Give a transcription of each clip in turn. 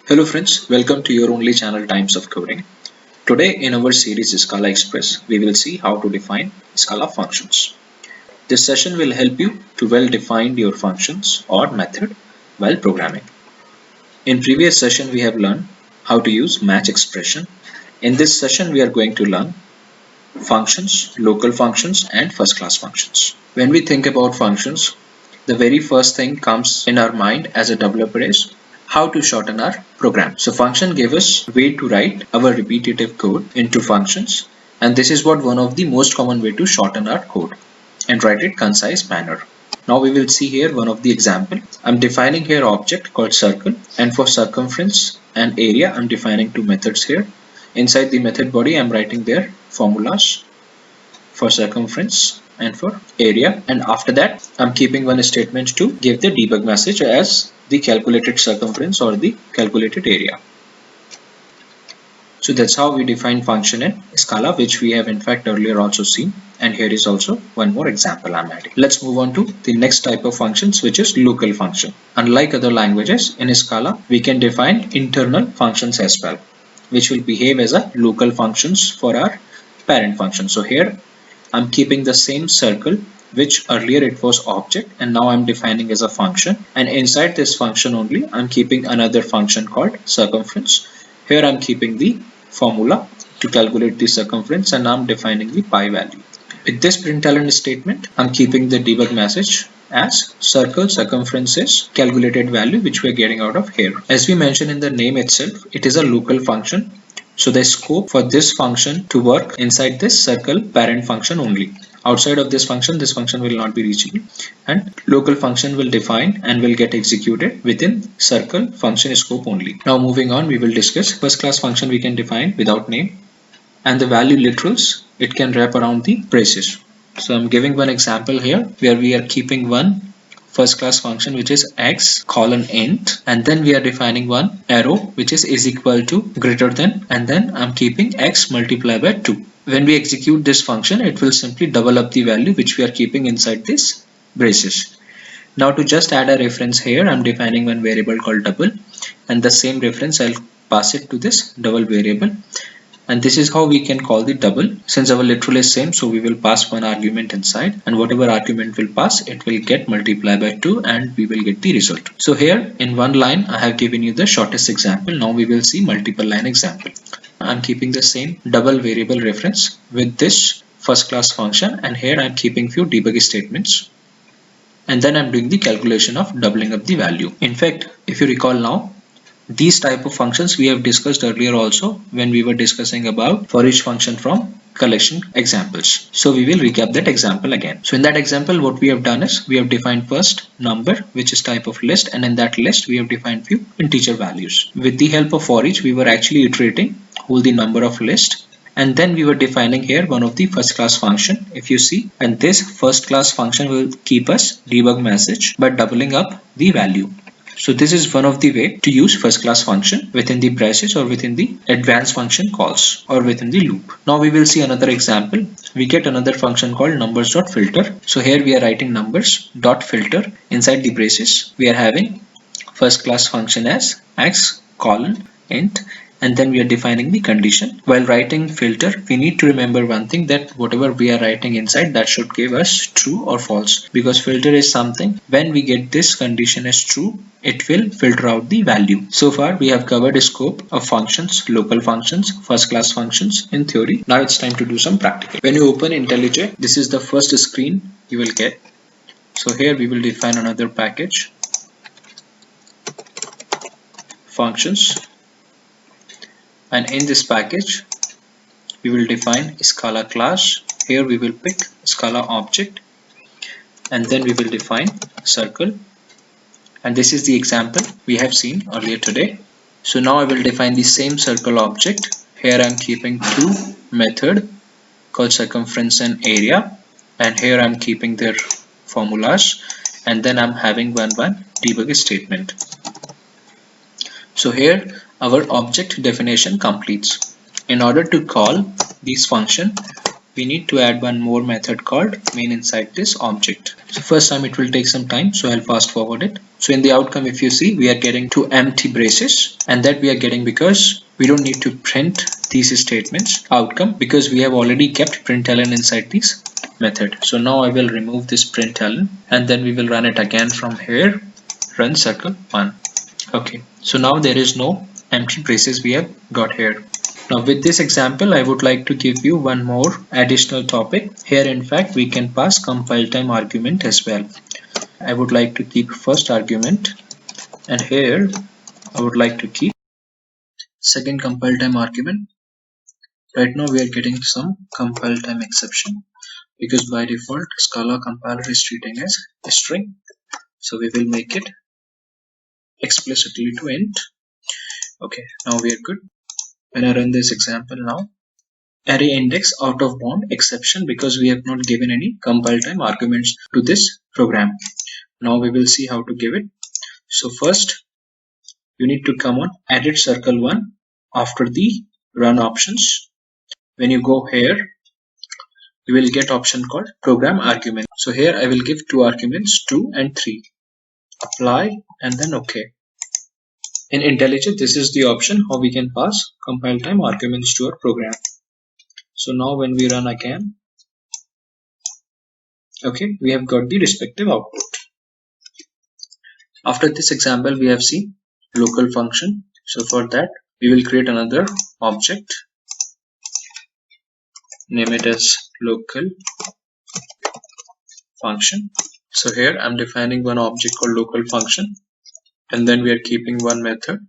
Hello friends, welcome to your only channel Times of Coding. Today in our series Scala Express, we will see how to define Scala functions. This session will help you to well define your functions or method while programming. In previous session we have learned how to use match expression. In this session we are going to learn functions, local functions and first class functions. When we think about functions, the very first thing comes in our mind as a developer is how to shorten our program. So function gave us a way to write our repetitive code into functions, and this is what one of the most common way to shorten our code and write it concise manner. Now we will see here one of the example. I'm defining here object called circle, and for circumference and area I'm defining two methods here. Inside the method body I'm writing there formulas for circumference and for area, and after that I'm keeping one statement to give the debug message as the calculated circumference or the calculated area. So that's how we define function in Scala, which we have in fact earlier also seen, and here is also one more example I'm adding. Let's move on to the next type of functions, which is local function. Unlike other languages, in Scala we can define internal functions as well, which will behave as a local functions for our parent function. So here I'm keeping the same circle which earlier it was object, and now I'm defining as a function, and inside this function only I'm keeping another function called circumference. Here I'm keeping the formula to calculate the circumference, and I'm defining the pi value. With this println statement I'm keeping the debug message as circle circumference is calculated value, which we're getting out of here. As we mentioned in the name itself, it is a local function. So the scope for this function to work inside this circle parent function only. Outside of this function will not be reachable, and local function will define and will get executed within circle function scope only. Now moving on, we will discuss first class function we can define without name, and the value literals it can wrap around the braces. So I'm giving one example here where we are keeping one first class function which is x colon int, and then we are defining one arrow which is equal to greater than, and then I'm keeping x multiplied by 2. When we execute this function, it will simply double up the value which we are keeping inside this braces. Now to just add a reference here, I'm defining one variable called double, and the same reference I'll pass it to this double variable, and this is how we can call the double. Since our literal is same, so we will pass one argument inside, and whatever argument will pass, it will get multiplied by 2 and we will get the result. So here in one line I have given you the shortest example. Now we will see multiple line example. I'm keeping the same double variable reference with this first class function, and here I'm keeping few debug statements, and then I'm doing the calculation of doubling up the value. In fact, if you recall now, these type of functions we have discussed earlier also when we were discussing about for each function from collection examples. So we will recap that example again. So in that example what we have done is we have defined first number, which is type of list, and in that list we have defined few integer values. With the help of for each we were actually iterating whole the number of list, and then we were defining here one of the first class function, if you see, and this first class function will keep us debug message by doubling up the value. So this is one of the way to use first class function within the braces or within the advanced function calls or within the loop. Now we will see another example. We get another function called numbers.filter. So here we are writing numbers.filter. Inside the braces we are having first class function as x colon int, and then we are defining the condition. While writing filter, we need to remember one thing, that whatever we are writing inside, that should give us true or false, because filter is something when we get this condition as true, it will filter out the value. So far we have covered a scope of functions, local functions, first class functions in theory. Now it's time to do some practical. When you open IntelliJ, this is the first screen you will get. So here we will define another package, functions, and in this package we will define Scala class. Here we will pick Scala object, and then we will define circle, and this is the example we have seen earlier today. So now I will define the same circle object. Here I am keeping two method called circumference and area, and here I am keeping their formulas, and then I'm having one debug statement. So here our object definition completes. In order to call this function, we need to add one more method called main inside this object. So first time it will take some time, so I'll fast forward it. So in the outcome, if you see, we are getting two empty braces, and that we are getting because we don't need to print these statements outcome because we have already kept println inside this method. So now I will remove this println and then we will run it again from here, run circle 1. Okay, so now there is no empty braces we have got here. Now with this example, I would like to give you one more additional topic. Here in fact, we can pass compile time argument as well. I would like to keep first argument, and here I would like to keep second compile time argument. Right now we are getting some compile time exception because by default Scala compiler is treating as a string. So we will make it explicitly to int. Okay, now we are good. When I run this example now, array index out of bound exception because we have not given any compile time arguments to this program. Now we will see how to give it. So first you need to come on edit circle 1 after the run options. When you go here, you will get option called program argument. So here I will give two arguments 2 and 3. Apply and then OK. In IntelliJ, this is the option how we can pass compile time arguments to our program. So now when we run again, okay, we have got the respective output. After this example, we have seen local function. So for that, we will create another object, name it as local function. So here I'm defining one object called local function, and then we are keeping one method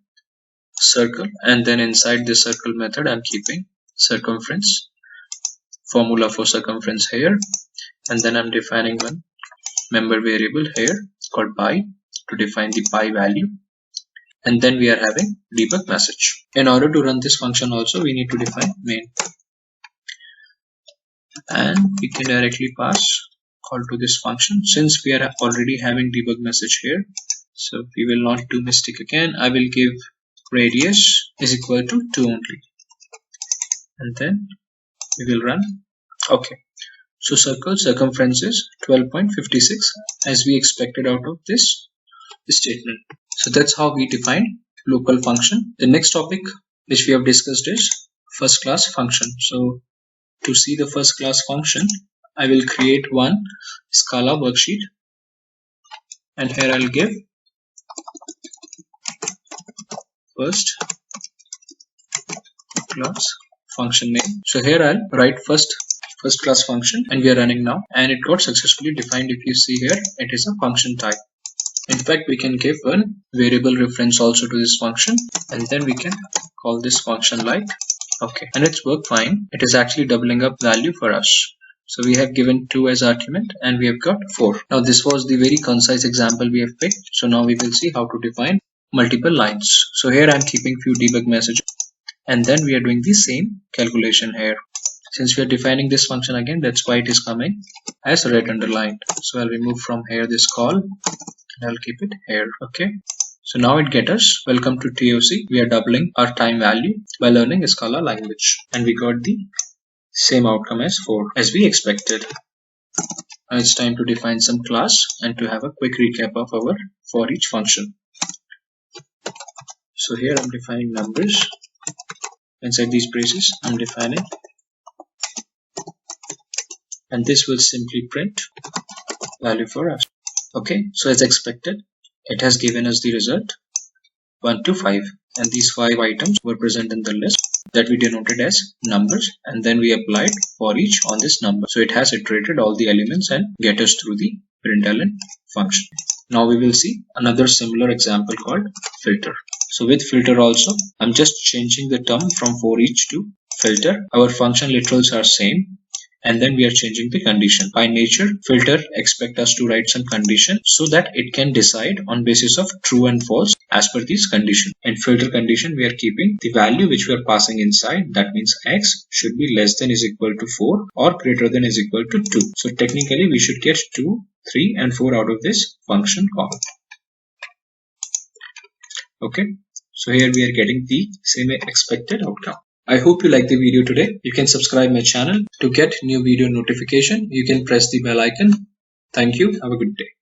circle, and then inside this circle method I'm keeping circumference, formula for circumference here, and then I'm defining one member variable here called pi to define the pi value, and then we are having debug message. In order to run this function also, we need to define main, and we can directly pass call to this function since we are already having debug message here. So we will not do mistake again. I will give radius is equal to 2 only, and then we will run. Okay, so circle circumference is 12.56 as we expected out of this statement. So that's how we define local function. The next topic which we have discussed is first class function. So to see the first class function, I will create one Scala worksheet, and here I'll give first class function name. So here I'll write first class function, and we are running now, and it got successfully defined. If you see here, it is a function type. In fact, we can give one variable reference also to this function, and then we can call this function like okay, and it's worked fine. It is actually doubling up value for us. So we have given 2 as argument and we have got 4. Now this was the very concise example we have picked. So now we will see how to define multiple lines. So here I'm keeping few debug messages, and then we are doing the same calculation here. Since we are defining this function again, that's why it is coming as red underlined. So I'll remove from here this call and I'll keep it here. Okay. So now it gets us welcome to TOC. We are doubling our time value by learning Scala language, and we got the same outcome as 4 as we expected. Now it's time to define some class and to have a quick recap of our for each function. So here I'm defining numbers. Inside these braces I'm defining, and this will simply print value for us. Okay, so as expected, it has given us the result 1 to 5, and these 5 items were present in the list that we denoted as numbers, and then we applied for each on this number. So it has iterated all the elements and get us through the println function. Now we will see another similar example called filter. So with filter also, I'm just changing the term from for each to filter. Our function literals are same, and then we are changing the condition. By nature, filter expect us to write some condition so that it can decide on basis of true and false as per this condition. In filter condition, we are keeping the value which we are passing inside. That means x should be less than is equal to 4 or greater than is equal to 2. So technically we should get 2, 3 and 4 out of this function call. Okay, so here we are getting the same expected outcome. I hope you like the video today. You can subscribe my channel to get new video notification. You can press the bell icon. Thank you. Have a good day.